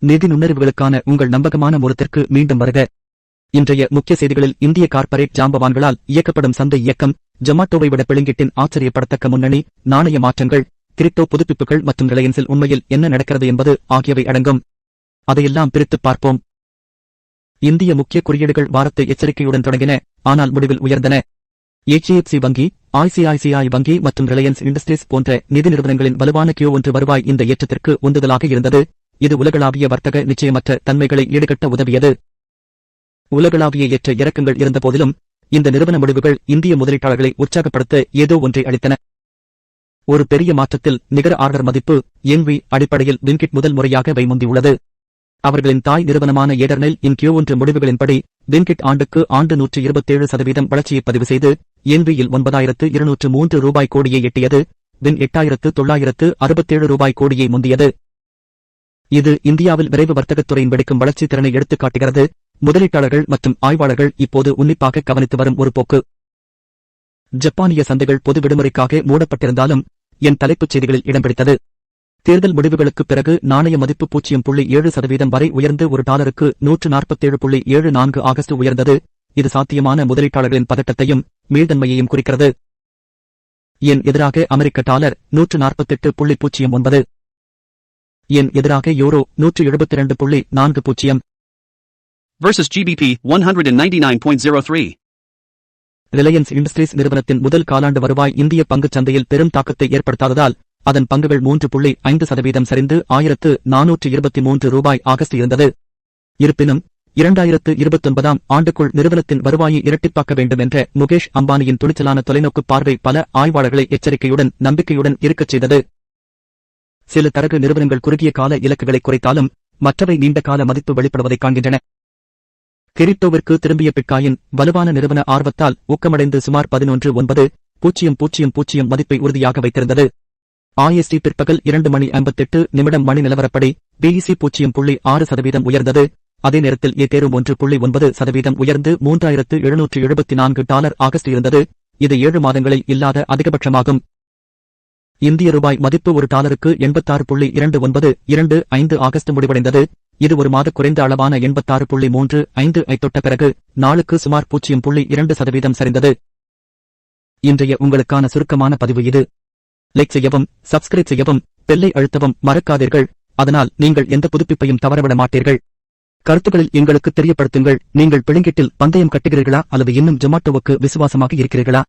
நிதி நுண்ணறிவுகளுக்கான உங்கள் நம்பகமான மூலத்திற்கு மீண்டும் வருக. இன்றைய முக்கிய செய்திகளில் இந்திய கார்ப்பரேட் ஜாம்பவான்களால் இயக்கப்படும் சந்தை இயக்கம், ஜொமாட்டோவை விட பிளிங்கிட்டின் ஆச்சரியப்படத்தக்க முன்னணி, நாணய மாற்றங்கள், கிரிப்டோ புதுப்பிப்புகள் மற்றும் ரிலையன்ஸில் உண்மையில் என்ன நடக்கிறது என்பது ஆகியவை அடங்கும். அதையெல்லாம் பிரித்துப் பார்ப்போம். இந்திய முக்கிய குறியீடுகள் வாரத்தை எச்சரிக்கையுடன் தொடங்கின, ஆனால் முடிவில் உயர்ந்தன. HDFC வங்கி, ICICI வங்கி மற்றும் ரிலையன்ஸ் இண்டஸ்ட்ரீஸ் போன்ற நிதி நிறுவனங்களின் வலுவான Q1 வருவாய் இந்த ஏற்றத்திற்கு உந்துதலாக இருந்தது. இது உலகளாவிய வர்த்தக நிச்சயமற்ற தன்மைகளை ஈடுகட்ட உதவியது. உலகளாவிய ஏற்ற இறக்கங்கள் இருந்தபோதிலும் இந்த நிறுவன முடிவுகள் இந்திய முதலீட்டாளர்களை உற்சாகப்படுத்த ஏதோ ஒன்றை அளித்தன. ஒரு பெரிய மாற்றத்தில் நிகர ஆர்டர் மதிப்பு NV அடிப்படையில் Blinkit முதல் முறையாக முந்தியுள்ளது. அவர்களின் தாய் நிறுவனமான ஏடர்நெல் இன் Q1 முடிவுகளின்படி Blinkit ஆண்டுக்கு ஆண்டு 127% வளர்ச்சியை பதிவு செய்து NV-யில் 9,203 கோடியை எட்டியது. பின் 8,967 கோடியை முந்தியது. இது இந்தியாவில் விரைவு வர்த்தகத்துறையின் வெடிக்கும் வளர்ச்சி திறனை எடுத்துக் காட்டுகிறது. முதலீட்டாளர்கள் மற்றும் ஆய்வாளர்கள் இப்போது உன்னிப்பாக கவனித்து வரும் ஒரு போக்கு. ஜப்பானிய சந்தைகள் பொது விடுமுறைக்காக மூடப்பட்டிருந்தாலும் என் தலைப்புச் செய்திகளில் இடம் பிடித்தது. தேர்தல் முடிவுகளுக்குப் பிறகு நாணய மதிப்பு 0.7% வரை உயர்ந்து $1க்கு 147.74 ஆகஸ்ட் உயர்ந்தது. இது சாத்தியமான முதலீட்டாளர்களின் பதட்டத்தையும் மீள்தன்மையையும் குறிக்கிறது. என் எதிராக அமெரிக்க டாலர் 148.09. என் எதிராக euro 172.40. versus GBP 199.03. Reliance industries நிறுவனத்தின் முதல் காலாண்டு வருவாய் இந்திய பங்குச் சந்தையில் பெரும் தாக்கத்தை ஏற்படுத்தாததால் அதன் பங்குகள் 3.5% சரிந்து $1,423 ஆகஸ்ட் இருந்தது. இருப்பினும் 2029 ஆண்டுக்குள் நிறுவனத்தின் வருவாயை இரட்டிப்பாக்க வேண்டும் என்ற முகேஷ் அம்பானியின் துணிச்சலான தொலைநோக்கு பார்வை பல ஆய்வாளர்களை எச்சரிக்கையுடன் நம்பிக்கையுடன் இருக்கச் செய்தது. சில தரகு நிறுவனங்கள் குறுகிய கால இலக்குகளை குறைத்தாலும் மற்றவை நீண்ட கால மதிப்பு வெளிப்படுவதைக் காண்கின்றன. கிரிப்டோவிற்கு திரும்பிய பிட்காயின் வலுவான நிறுவன ஆர்வத்தால் ஊக்கமடைந்து சுமார் 11.00 மதிப்பை உறுதியாக வைத்திருந்தது. IST பிற்பகல் 2:58 மணி நிலவரப்படி BEC 0.6% உயர்ந்தது. அதே நேரத்தில் எதேரும் 1.9% உயர்ந்து $3,774 ஆகஸ்ட் இருந்தது. இது 7 மாதங்களில் இல்லாத அதிகபட்சமாகும். இந்திய ரூபாய் மதிப்பு ஒரு டாலருக்கு 86.2925 ஆகஸ்ட் முடிவடைந்தது. இது ஒரு மாத குறைந்த அளவான 86.35 ஐ தொட்ட பிறகு நாளுக்கு சுமார் 0.2% சரிந்தது. இன்றைய உங்களுக்கான சுருக்கமான பதிவு இது. லைக் செய்யவும், சப்ஸ்கிரைப் செய்யவும், பெல்லை அழுத்தவும் மறக்காதீர்கள். அதனால் நீங்கள் எந்த புதுப்பிப்பையும் தவறவிட மாட்டீர்கள். கருத்துக்களில் எங்களுக்கு தெரியப்படுத்துங்கள். நீங்கள் பிளிங்கிட்டில் பந்தயம் கட்டுகிறீர்களா அல்லது இன்னும் ஜொமாட்டோவுக்கு விசுவாசமாக இருக்கிறீர்களா?